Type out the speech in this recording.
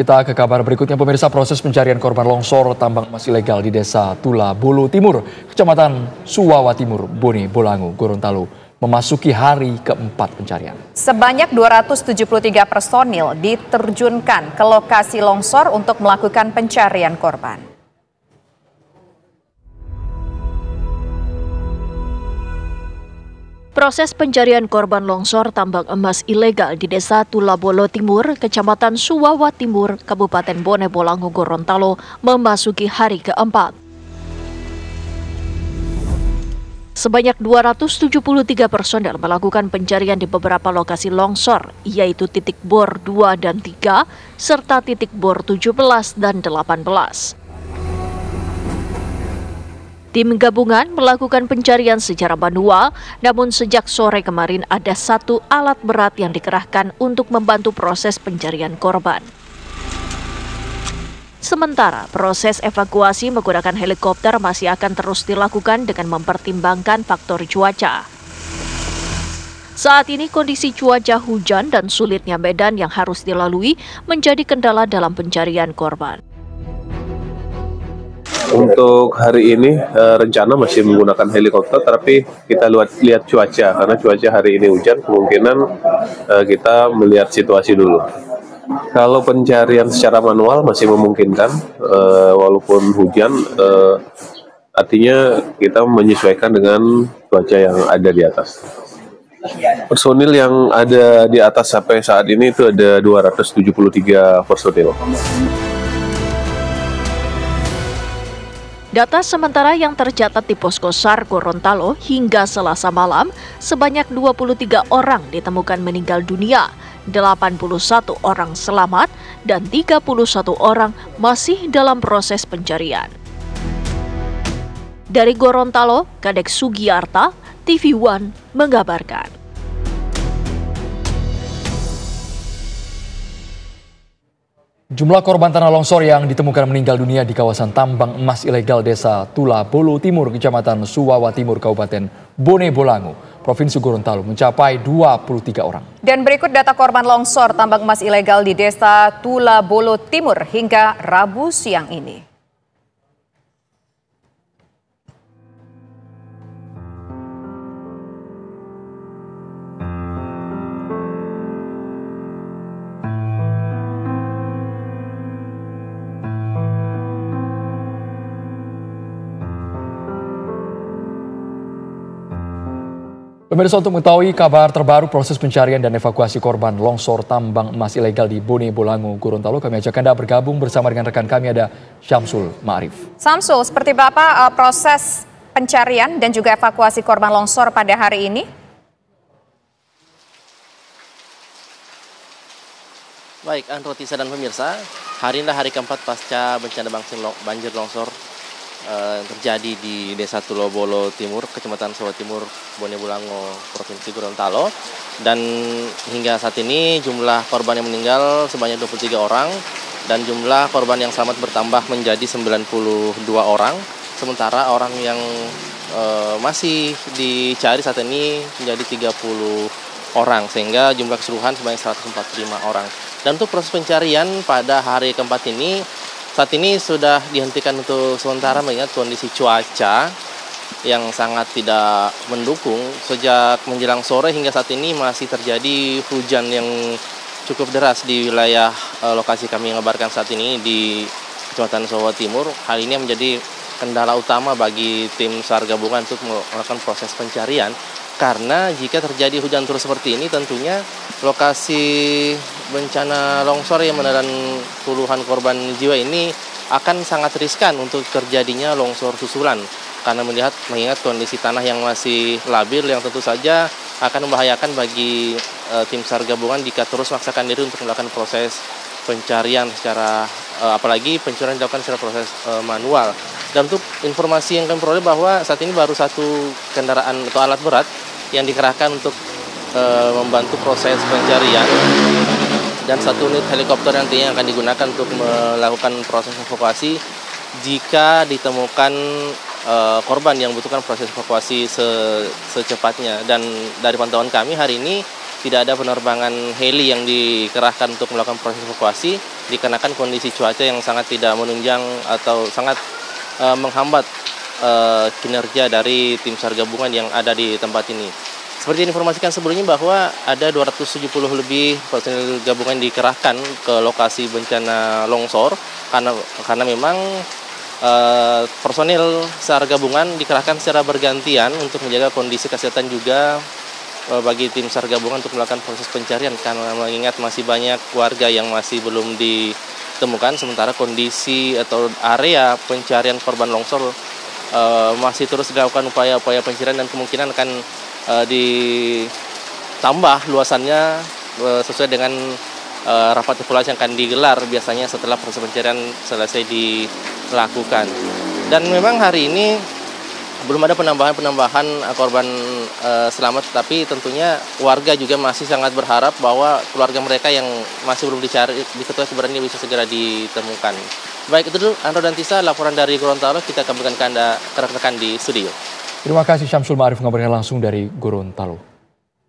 Kita ke kabar berikutnya, pemirsa. Proses pencarian korban longsor tambang emas ilegal di Desa Tula Bolo Timur, Kecamatan Suwawa Timur, Bone Bolango, Gorontalo memasuki hari keempat pencarian. Sebanyak 273 personil diterjunkan ke lokasi longsor untuk melakukan pencarian korban. Proses pencarian korban longsor tambang emas ilegal di Desa Tula Bolo Timur, Kecamatan Suwawa Timur, Kabupaten Bone Bolango, Gorontalo memasuki hari keempat. Sebanyak 273 personel melakukan pencarian di beberapa lokasi longsor, yaitu titik bor 2 dan 3, serta titik bor 17 dan 18. Tim gabungan melakukan pencarian secara manual, namun sejak sore kemarin ada satu alat berat yang dikerahkan untuk membantu proses pencarian korban. Sementara proses evakuasi menggunakan helikopter masih akan terus dilakukan dengan mempertimbangkan faktor cuaca. Saat ini kondisi cuaca hujan dan sulitnya medan yang harus dilalui menjadi kendala dalam pencarian korban. Untuk hari ini rencana masih menggunakan helikopter, tapi kita lihat cuaca, karena cuaca hari ini hujan, kemungkinan kita melihat situasi dulu. Kalau pencarian secara manual masih memungkinkan, walaupun hujan, artinya kita menyesuaikan dengan cuaca yang ada di atas. Personil yang ada di atas sampai saat ini itu ada 273 personil. Data sementara yang tercatat di Posko SAR Gorontalo hingga Selasa malam, sebanyak 23 orang ditemukan meninggal dunia, 81 orang selamat, dan 31 orang masih dalam proses pencarian. Dari Gorontalo, Kadek Sugiyarta, TV One mengabarkan. Jumlah korban tanah longsor yang ditemukan meninggal dunia di kawasan tambang emas ilegal Desa Tula Bolo Timur, Kecamatan Suwawa Timur, Kabupaten Bone Bolango, Provinsi Gorontalo mencapai 23 orang. Dan berikut data korban longsor tambang emas ilegal di Desa Tula Bolo Timur hingga Rabu siang ini. Pemirsa, untuk mengetahui kabar terbaru proses pencarian dan evakuasi korban longsor tambang emas ilegal di Bone Bolango, Gorontalo, kami ajak Anda bergabung bersama dengan rekan kami, ada Syamsul Ma'arif. Samsul, seperti apa proses pencarian dan juga evakuasi korban longsor pada hari ini? Baik, Anrotisa dan pemirsa, hari ini hari keempat pasca bencana banjir longsor terjadi di Desa Tula Bolo Timur, Kecamatan Suwawa Timur, Bone Bolango, Provinsi Gorontalo. Dan hingga saat ini jumlah korban yang meninggal sebanyak 23 orang dan jumlah korban yang selamat bertambah menjadi 92 orang. Sementara orang yang masih dicari saat ini menjadi 30 orang, sehingga jumlah keseluruhan sebanyak 145 orang. Dan untuk proses pencarian pada hari keempat ini, saat ini sudah dihentikan untuk sementara mengingat kondisi cuaca yang sangat tidak mendukung. Sejak menjelang sore hingga saat ini masih terjadi hujan yang cukup deras di wilayah lokasi kami mengabarkan saat ini di Kecamatan Suwawa Timur. Hal ini menjadi kendala utama bagi tim SAR gabungan untuk melakukan proses pencarian. Karena jika terjadi hujan turun seperti ini, tentunya lokasi bencana longsor yang menelan puluhan korban jiwa ini akan sangat riskan untuk terjadinya longsor susulan. Karena mengingat kondisi tanah yang masih labil yang tentu saja akan membahayakan bagi tim SAR gabungan jika terus memaksakan diri untuk melakukan proses pencarian secara apalagi pencarian dilakukan secara proses manual. Dan untuk informasi yang kami peroleh bahwa saat ini baru satu kendaraan atau alat berat yang dikerahkan untuk membantu proses pencarian dan satu unit helikopter nantinya akan digunakan untuk melakukan proses evakuasi jika ditemukan korban yang membutuhkan proses evakuasi secepatnya. Dan dari pantauan kami hari ini tidak ada penerbangan heli yang dikerahkan untuk melakukan proses evakuasi dikarenakan kondisi cuaca yang sangat tidak menunjang atau sangat menghambat kinerja dari tim SAR gabungan yang ada di tempat ini. Seperti diinformasikan sebelumnya bahwa ada 270 lebih personil gabungan dikerahkan ke lokasi bencana longsor karena memang personil SAR gabungan dikerahkan secara bergantian untuk menjaga kondisi kesehatan juga bagi tim SAR gabungan untuk melakukan proses pencarian karena mengingat masih banyak warga yang masih belum ditemukan sementara kondisi atau area pencarian korban longsor masih terus dilakukan upaya-upaya pencarian dan kemungkinan akan ditambah luasannya sesuai dengan rapat evaluasi yang akan digelar biasanya setelah proses pencarian selesai dilakukan. Dan memang hari ini belum ada penambahan korban selamat, tapi tentunya warga juga masih sangat berharap bahwa keluarga mereka yang masih belum diketahui keberadaannya bisa segera ditemukan. Baik, itu dulu Andro dan Tisa, laporan dari Gorontalo, kita kembalikan ke Anda rekan-rekan di studio. Terima kasih Syamsul Ma'arif mengabarkan langsung dari Gorontalo.